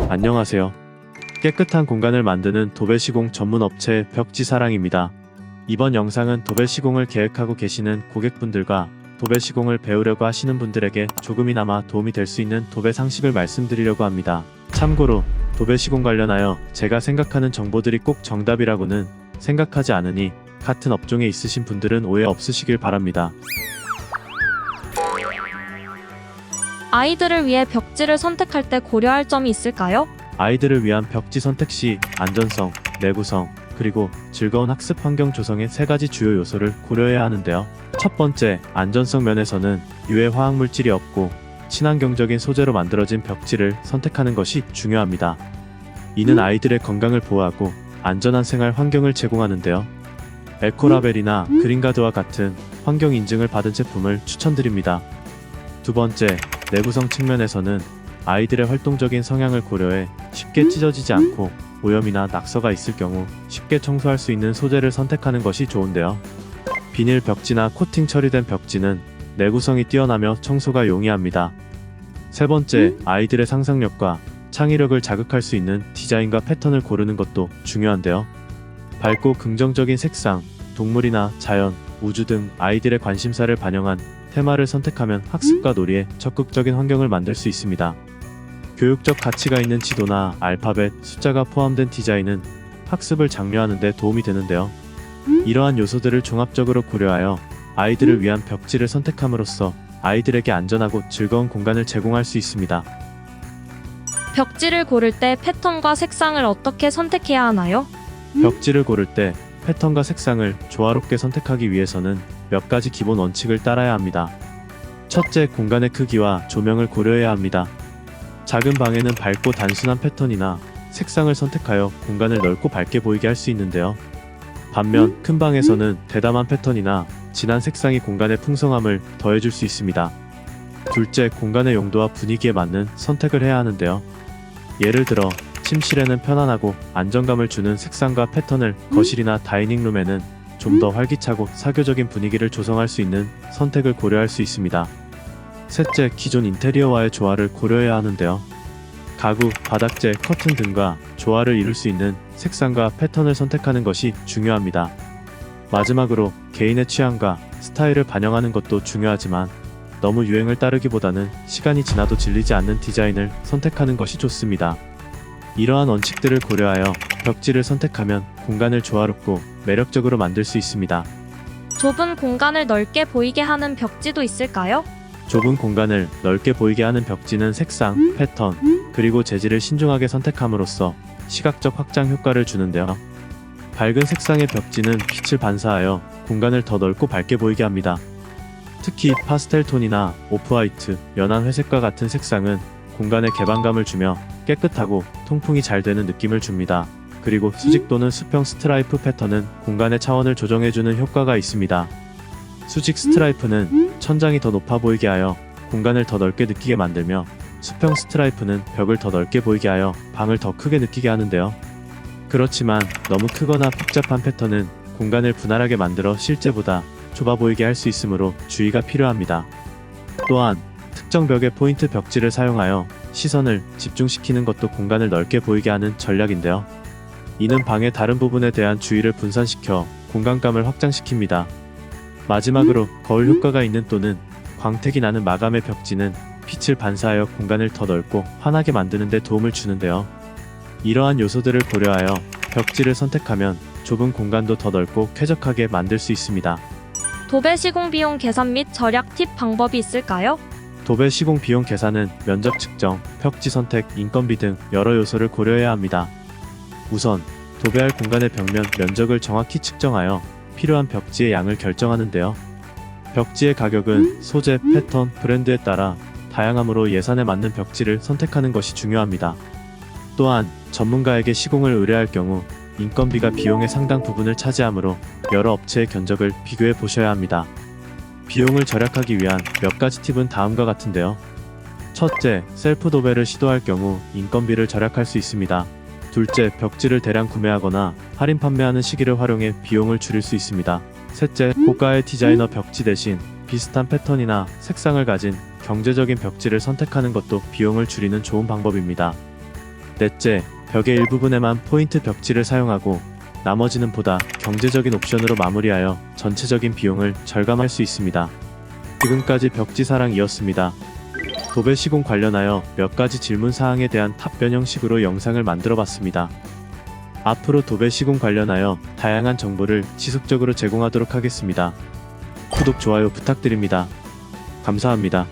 안녕하세요. 깨끗한 공간을 만드는 도배시공 전문 업체 벽지사랑입니다. 이번 영상은 도배시공을 계획하고 계시는 고객분들과 도배시공을 배우려고 하시는 분들에게 조금이나마 도움이 될 수 있는 도배 상식을 말씀드리려고 합니다. 참고로 도배시공 관련하여 제가 생각하는 정보들이 꼭 정답이라고는 생각하지 않으니 같은 업종에 있으신 분들은 오해 없으시길 바랍니다. 아이들을 위해 벽지를 선택할 때 고려할 점이 있을까요? 아이들을 위한 벽지 선택 시 안전성, 내구성, 그리고 즐거운 학습 환경 조성의 세 가지 주요 요소를 고려해야 하는데요. 첫 번째, 안전성 면에서는 유해 화학 물질이 없고 친환경적인 소재로 만들어진 벽지를 선택하는 것이 중요합니다. 이는 아이들의 건강을 보호하고 안전한 생활 환경을 제공하는데요. 에코라벨이나 그린가드와 같은 환경 인증을 받은 제품을 추천드립니다. 두 번째, 내구성 측면에서는 아이들의 활동적인 성향을 고려해 쉽게 찢어지지 않고 오염이나 낙서가 있을 경우 쉽게 청소할 수 있는 소재를 선택하는 것이 좋은데요. 비닐 벽지나 코팅 처리된 벽지는 내구성이 뛰어나며 청소가 용이합니다. 세 번째, 아이들의 상상력과 창의력을 자극할 수 있는 디자인과 패턴을 고르는 것도 중요한데요. 밝고 긍정적인 색상, 동물이나 자연, 우주 등 아이들의 관심사를 반영한 테마를 선택하면 학습과 놀이에 적극적인 환경을 만들 수 있습니다. 교육적 가치가 있는 지도나 알파벳, 숫자가 포함된 디자인은 학습을 장려하는 데 도움이 되는데요. 이러한 요소들을 종합적으로 고려하여 아이들을 위한 벽지를 선택함으로써 아이들에게 안전하고 즐거운 공간을 제공할 수 있습니다. 벽지를 고를 때 패턴과 색상을 어떻게 선택해야 하나요? 벽지를 고를 때 패턴과 색상을 조화롭게 선택하기 위해서는 몇 가지 기본 원칙을 따라야 합니다. 첫째, 공간의 크기와 조명을 고려해야 합니다. 작은 방에는 밝고 단순한 패턴이나 색상을 선택하여 공간을 넓고 밝게 보이게 할 수 있는데요. 반면 큰 방에서는 대담한 패턴이나 진한 색상이 공간의 풍성함을 더해줄 수 있습니다. 둘째, 공간의 용도와 분위기에 맞는 선택을 해야 하는데요. 예를 들어 침실에는 편안하고 안정감을 주는 색상과 패턴을, 거실이나 다이닝룸에는 좀 더 활기차고 사교적인 분위기를 조성할 수 있는 선택을 고려할 수 있습니다. 셋째, 기존 인테리어와의 조화를 고려해야 하는데요. 가구, 바닥재, 커튼 등과 조화를 이룰 수 있는 색상과 패턴을 선택하는 것이 중요합니다. 마지막으로 개인의 취향과 스타일을 반영하는 것도 중요하지만 너무 유행을 따르기보다는 시간이 지나도 질리지 않는 디자인을 선택하는 것이 좋습니다. 이러한 원칙들을 고려하여 벽지를 선택하면 공간을 조화롭고 매력적으로 만들 수 있습니다. 좁은 공간을 넓게 보이게 하는 벽지도 있을까요? 좁은 공간을 넓게 보이게 하는 벽지는 색상, 패턴, 그리고 재질을 신중하게 선택함으로써 시각적 확장 효과를 주는데요. 밝은 색상의 벽지는 빛을 반사하여 공간을 더 넓고 밝게 보이게 합니다. 특히 파스텔 톤이나 오프화이트, 연한 회색과 같은 색상은 공간에 개방감을 주며 깨끗하고 통풍이 잘 되는 느낌을 줍니다. 그리고 수직 또는 수평 스트라이프 패턴은 공간의 차원을 조정해주는 효과가 있습니다. 수직 스트라이프는 천장이 더 높아 보이게 하여 공간을 더 넓게 느끼게 만들며, 수평 스트라이프는 벽을 더 넓게 보이게 하여 방을 더 크게 느끼게 하는데요. 그렇지만 너무 크거나 복잡한 패턴은 공간을 분할하게 만들어 실제보다 좁아 보이게 할 수 있으므로 주의가 필요합니다. 또한 특정 벽에 포인트 벽지를 사용하여 시선을 집중시키는 것도 공간을 넓게 보이게 하는 전략인데요. 이는 방의 다른 부분에 대한 주의를 분산시켜 공간감을 확장시킵니다. 마지막으로 거울 효과가 있는 또는 광택이 나는 마감의 벽지는 빛을 반사하여 공간을 더 넓고 환하게 만드는 데 도움을 주는데요. 이러한 요소들을 고려하여 벽지를 선택하면 좁은 공간도 더 넓고 쾌적하게 만들 수 있습니다. 도배 시공 비용 계산 및 절약 팁 방법이 있을까요? 도배 시공 비용 계산은 면적 측정, 벽지 선택, 인건비 등 여러 요소를 고려해야 합니다. 우선 도배할 공간의 벽면 면적을 정확히 측정하여 필요한 벽지의 양을 결정하는데요. 벽지의 가격은 소재, 패턴, 브랜드에 따라 다양하므로 예산에 맞는 벽지를 선택하는 것이 중요합니다. 또한 전문가에게 시공을 의뢰할 경우 인건비가 비용의 상당 부분을 차지하므로 여러 업체의 견적을 비교해 보셔야 합니다. 비용을 절약하기 위한 몇 가지 팁은 다음과 같은데요. 첫째, 셀프 도배를 시도할 경우 인건비를 절약할 수 있습니다. 둘째, 벽지를 대량 구매하거나 할인 판매하는 시기를 활용해 비용을 줄일 수 있습니다. 셋째, 고가의 디자이너 벽지 대신 비슷한 패턴이나 색상을 가진 경제적인 벽지를 선택하는 것도 비용을 줄이는 좋은 방법입니다. 넷째, 벽의 일부분에만 포인트 벽지를 사용하고 나머지는 보다 경제적인 옵션으로 마무리하여 전체적인 비용을 절감할 수 있습니다. 지금까지 벽지사랑이었습니다. 도배 시공 관련하여 몇 가지 질문 사항에 대한 답변 형식으로 영상을 만들어 봤습니다. 앞으로 도배 시공 관련하여 다양한 정보를 지속적으로 제공하도록 하겠습니다. 구독, 좋아요 부탁드립니다. 감사합니다.